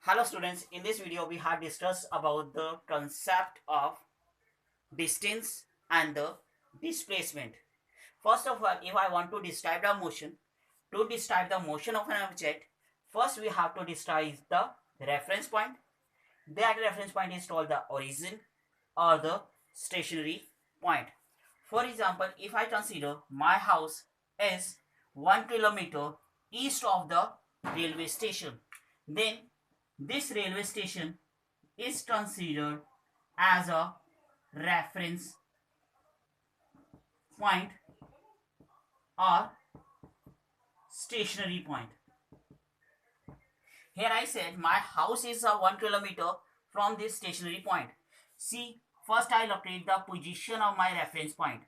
Hello students, in this video we have discussed about the concept of distance and the displacement. First of all, if I want to describe the motion, to describe the motion of an object, first we have to describe the reference point. That reference point is called the origin or the stationary point. For example, if I consider my house is 1 kilometer east of the railway station, then this railway station is considered as a reference point or stationary point. Here I said my house is a 1 kilometer from this stationary point. See, first I locate the position of my reference point.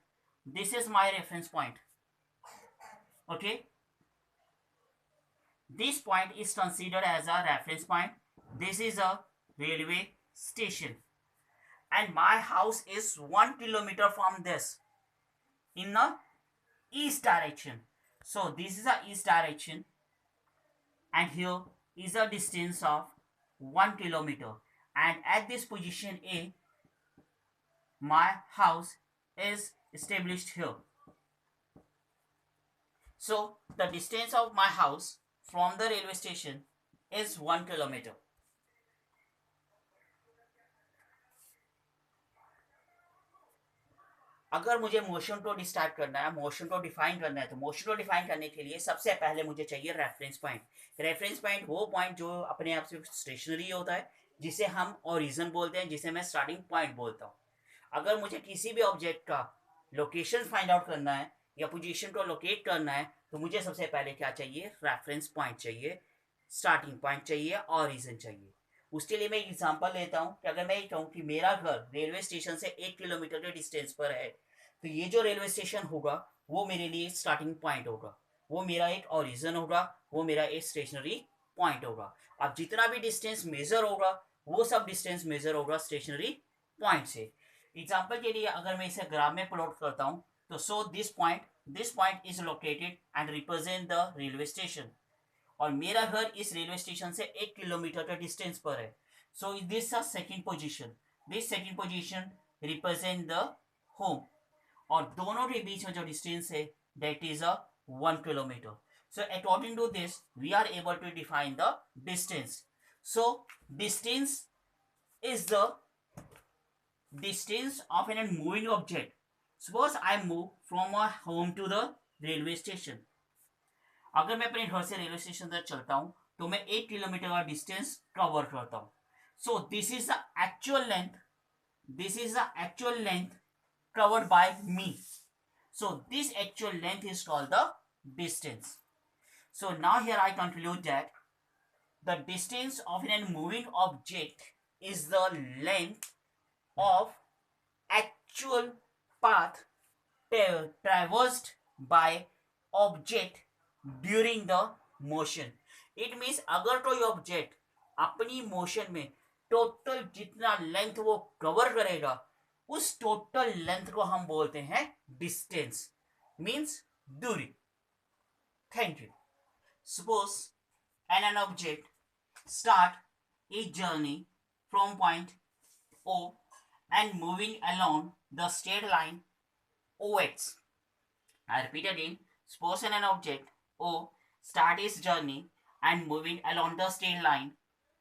This is my reference point. Okay. This point is considered as a reference point. This is a railway station. And my house is 1 kilometer from this in the east direction. So this is the east direction, and here is a distance of 1 kilometer, and at this position A my house is established here. So the distance of my house from the railway station is 1 kilometer. अगर मुझे motion को describe करना है, motion को define करना है, तो motion को डिफाइन करने के लिए सबसे पहले मुझे चाहिए रेफरेंस पॉइंट. रेफरेंस पॉइंट वो पॉइंट जो अपने आप से स्टेशनरी होता है, जिसे हम ओरिजिन बोलते हैं, जिसे मैं स्टार्टिंग पॉइंट बोलता हूँ. अगर मुझे किसी भी ऑब्जेक्ट का लोकेशन फाइंड आउट करना है या पोजीशन को लोकेट करना है, तो मुझे सबसे पहले क्या चाहिए? रेफरेंस पॉइंट चाहिए, स्टार्टिंग पॉइंट चाहिए, ओरिजिन चाहिए. उसके लिए मैं एग्जांपल लेता हूँ कि अगर मैं ये कहूँ कि मेरा घर रेलवे स्टेशन से 1 किलोमीटर के डिस्टेंस पर है, तो ये जो रेलवे स्टेशन होगा वो मेरे लिए स्टार्टिंग पॉइंट होगा, वो मेरा एक ओरिजिन होगा, वो मेरा एक स्टेशनरी पॉइंट होगा. अब जितना भी डिस्टेंस मेजर होगा वो सब डिस्टेंस मेजर होगा स्टेशनरी पॉइंट से. एग्जाम्पल के लिए अगर मैं इसे ग्राफ में प्लॉट करता हूँ, तो so this point is located and represent the railway station, और मेरा घर इस रेलवे स्टेशन से 1 किलोमीटर के डिस्टेंस पर है. So this second position, this second position represent the home, और दोनों के बीच में जो डिस्टेंस है that is a 1 kilometre. So according to this we are able to define the distance. So distance is the distance of an moving object. Suppose I move from my home to the railway station. अगर मैं अपने घर से railway station तक चलता हूं तो मैं 1 किलोमीटर का डिस्टेंस कवर करता हूं. So this is the actual length, this is the actual length covered by me. So this actual length is called the distance. So now here I conclude that the distance of a moving object is the length of actual path traversed by object during the motion. It means अगर कोई object अपनी motion में total जितना length वो cover करेगा, उस total length को हम बोलते हैं डिस्टेंस, मीन्स दूरी. Thank you. Suppose an object start a journey from point O and moving along the straight line OX. I repeat again. Suppose an object O start its journey and moving along the straight line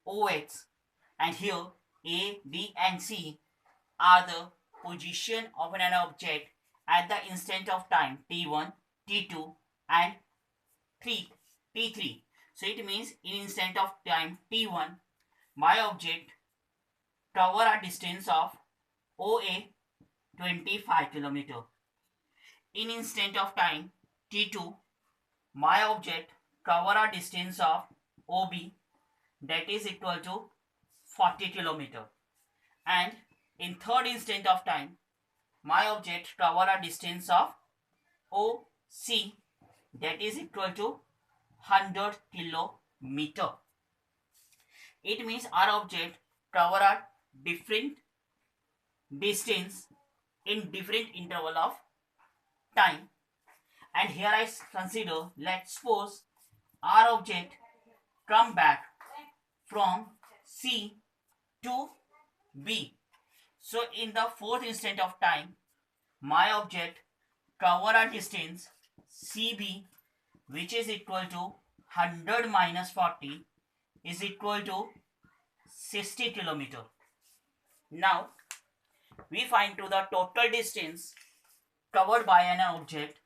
OX, and here A, B, and C are the position of an object at the instant of time t1, t2, and t3. So it means in instant of time t1, my object cover a distance of OA 25 kilometer. In instant of time t2, my object cover a distance of OB that is equal to 40 kilometer. And in third instant of time, my object cover a distance of OC that is equal to 100 kilometer. It means our object cover a different distance in different interval of time. And here I consider, let's suppose our object come back from C to B. So in the fourth instant of time, my object cover a distance CB, which is equal to 100 minus 40 is equal to 60 kilometer. Now we find to the total distance covered by an object.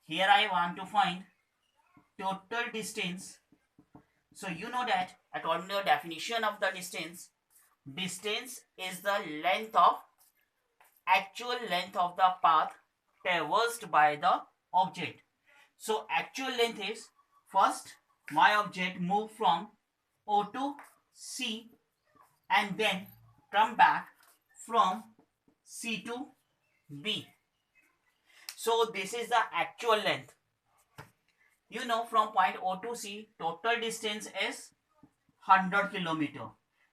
Here I want to find total distance. So you know that according to the definition of the distance, distance is the length of actual length of the path traversed by the object. So actual length is, first my object move from O to C and then come back from C to B. So this is the actual length. You know, from point O to C, total distance is 100 kilometer.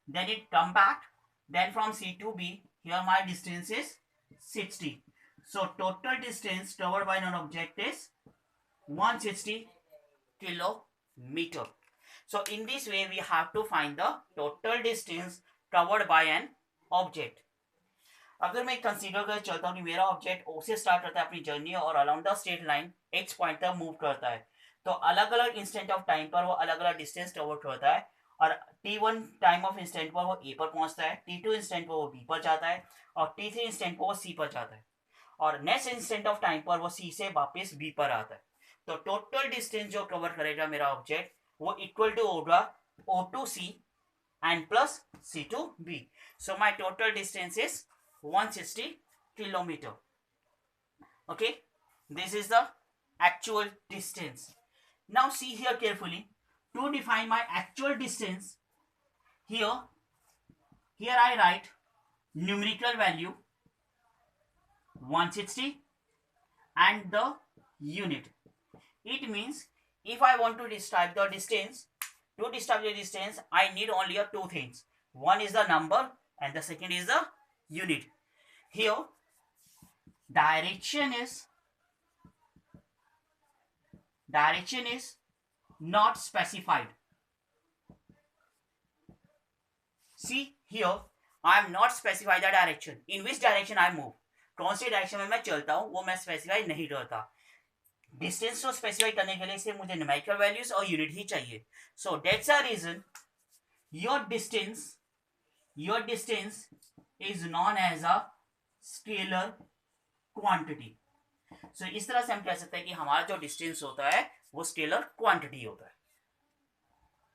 Then it come back. Then from C to B, here my distance is 60. So total distance covered by an object is 160 kilometer. So in this way, we have to find the total distance covered by an object. अगर मैं consider कर चलता हूँ कि मेरा object O से start करता है अपनी जर्नी और around the straight line x point तक मूव करता है, तो अलग अलग इंस्टेंट ऑफ टाइम पर वो अलग अलग डिस्टेंस कवर करता है और t1 टाइम ऑफ इंस्टेंट पर वो ए पर पहुंचता है, t2 इंस्टेंट पर वो बी पर जाता है और t3 इंस्टेंट पर वो सी पर जाता है और नेक्स्ट इंस्टेंट ऑफ टाइम पर वो सी से वापस बी पर आता है. तो टोटल डिस्टेंस जो कवर करेगा मेरा ऑब्जेक्ट वो इक्वल टू होगा O to C and plus C to B. So my total distance is 160 kilometer. Okay, this is the actual distance. Now see here carefully. To define my actual distance, here I write numerical value 160 and the unit. It means if I want to describe the distance, to describe the distance I need only two things. One is the number and the second is the unit. Here direction is not specified. See here I am not specified the direction in which direction I move. कौन सी direction में मैं चलता हूं वो मैं specify नहीं करता. Distance को स्पेसिफाई करने के लिए सिर्फ मुझे न्यूमेरिकल वैल्यूज और यूनिट ही चाहिए. So that's a reason your distance is known as a scalar quantity. So इस तरह से हम कह सकते हैं कि हमारा जो डिस्टेंस होता है वो स्केलर क्वांटिटी होता है.